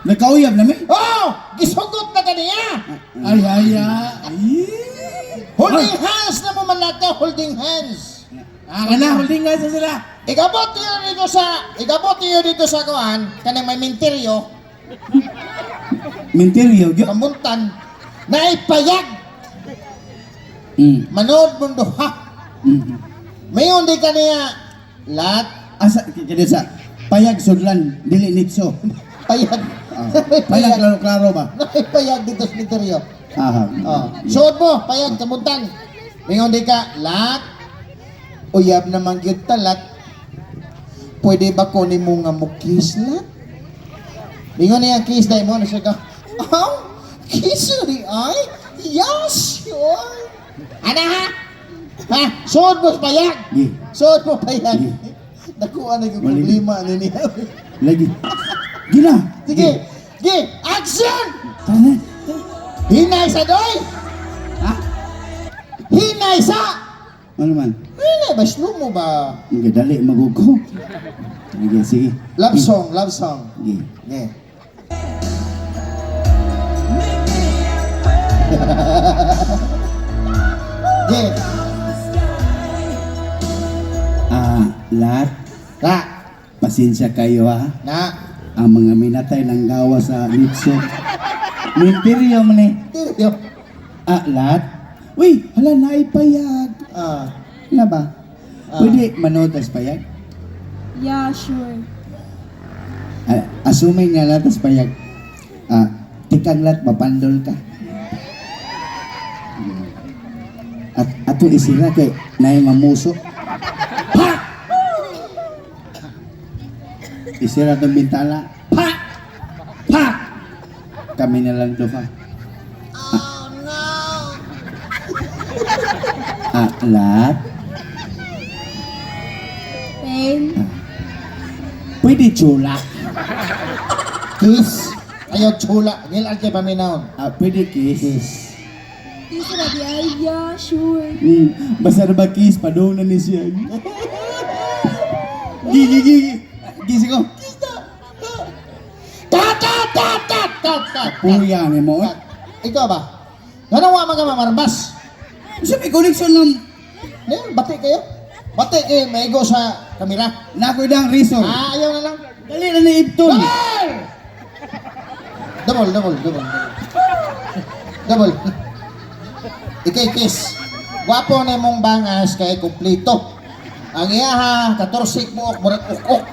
Nagkauyab na mi? Oh! Gisugot na kaniya! Ay. Holding hands na mo man natin, holding hands. Kana, holding nga sa sila. Igabot niyo dito sa kuan, kanang may minteryo, Minteryo, gyo. kamuntan, na ipayag. Mm. Manood mo duha. Mm. Mayon di kaniya, lahat, Asa, kaya sa payag sudlan, dili nitso. payag. Payag klaro-klaro ba? Naipayag dito sa minteryo. Aha. Oh. Suot mo, payag, kamuntan. Mayon di ka, lahat, uyab naman gyud talat. Pwede ba ko ni mo nga mo kiss lahat? Ingon niya kiss dahil mo, nasa ka, oh, kiss yun ay? Yes, sure. Ano ha? Ha? Suot mo payag. Gi. Suot mo payag. Sige. Nakuha na yung problema na niya. Lagi. Gina. Sige, sige, action! Tara. Hinay sa doy! Ha? Hinay sa! Ano man? Hinay ba? Slow mo ba? Magadali, magugo. Sige. Love song, love song. Sige. Yeah. Yeah. Lahat, Na, pasensya kayo ha. na. Ang mga minatay ng gawa sa Nitso. Minteryo man eh. Yo. Lahat. Uy, hala na ipayag. Ah. Na ba? Pwede manood tas payag? Yeah, sure. Assuming nga lahat tas payag. Tikang lahat, mapandol ka. At ato isira kay naay mamuso. Pa! Isira tong bintana. Pa! Pa! Kami na lang duha. Oh no! Lahat. Pain. Pwede chula. Kiss. Ayaw chula. Nilang kay paminaon. Pwede kiss. Kiss na di ay, yeah, sure. Basta na ba kiss, padong na ni siya. Gigi. Gisi ko. Tat. Puya ni mo. Ikaw ba? Ganawa man ka mamarbas. Sabi, connection ng Bati kayo? Bati kayo, may go sa kamera. nakoy dang reason. Ayaw na lang. Dali na ni Ipton. Double. Ikay kiss. Gwapo na mong bangas kay kumplito. Ang iya ha, 14 buok, murag ukok.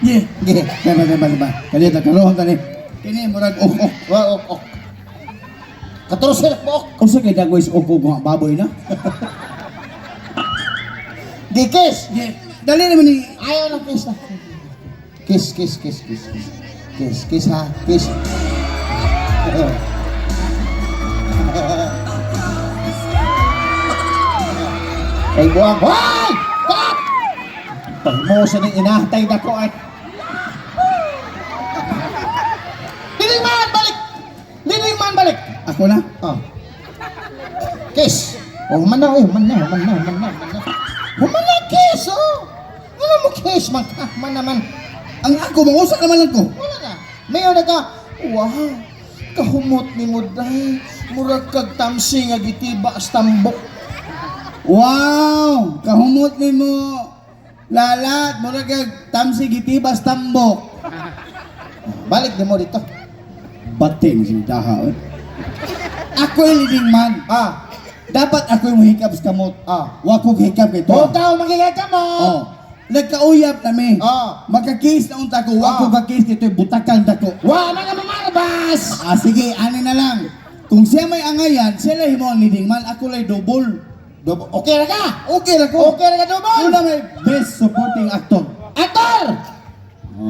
Yeah. Gih. Diba. Kali na karoon ka ni. Kini, murag ok. Wa ukok. 14 buok. Kung sa kay dagwis ok nga baboy na. Di kiss. Yeah. Dali naman ni. Ayaw ng kiss na. Kiss. Kiss ha. Kiss. Ay buwang. Hoy! Kat! Pagmo sa ning inahtay na ko ay. Liliman balik! Ako na. Oh. Kiss. Oh, man na. Human na kiss, oh. Ano mo kiss, man naman. Ang ako, mausak naman lang ko. Wala na. Mayon na ka, wow, kahumot ni mo dahi. Murag kag tamsi nga gitiba as tambok. Wow! Kahumot ni mo. Lalat, murag kag tamsi gitibas tambok. Balik ni mo dito. Bati mo siyang tahaon. Ako'y leading man. Dapat ako'y mohikap sa kamot. Wako hikap kay to. Huwag ka magiging ka mo. Nagkauyap nami. Oh. Magka-kiss na unta ko. Wako ka-kiss kito. Butakan dako. Wa na ka mamarabas. Sige, ani na lang. Kung siya may angayan, siya lang himo ang leading man. Ako lang double. Okay na ka? Okay na ko. Okay na ka, double? Una may best supporting actor. Actor!